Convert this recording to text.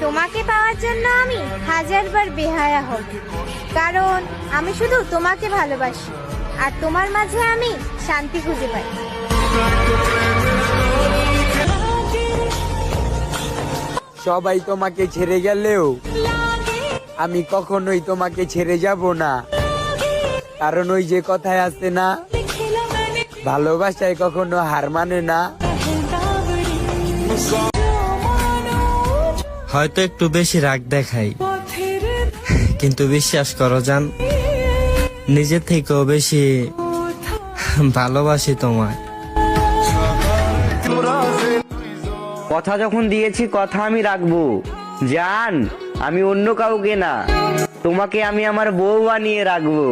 তোমাকে পাওয়ার জন্য আমি হাজারবার বেহায়া হব, কারণ আমি শুধু তোমাকে ভালোবাসি আর তোমার মাঝে আমি শান্তি খুঁজে পাই। সবাই তোমাকে ছেড়ে গেলেও আমি কখনোই তোমাকে ছেড়ে যাব না, কারণ ওই যে কথায় আছে না, ভালোবাসায় কখনো হার মানে না। হয়তো একটু বেশি রাগ দেখাই, কিন্তু বিশ্বাস করো জান, নিজের থেকেও বেশি ভালোবাসি তোমায়। কথা যখন দিয়েছি কথা আমি রাখবো জান, আমি অন্য কাউকে না, তোমাকে আমি আমার বউ বানিয়ে রাখবো।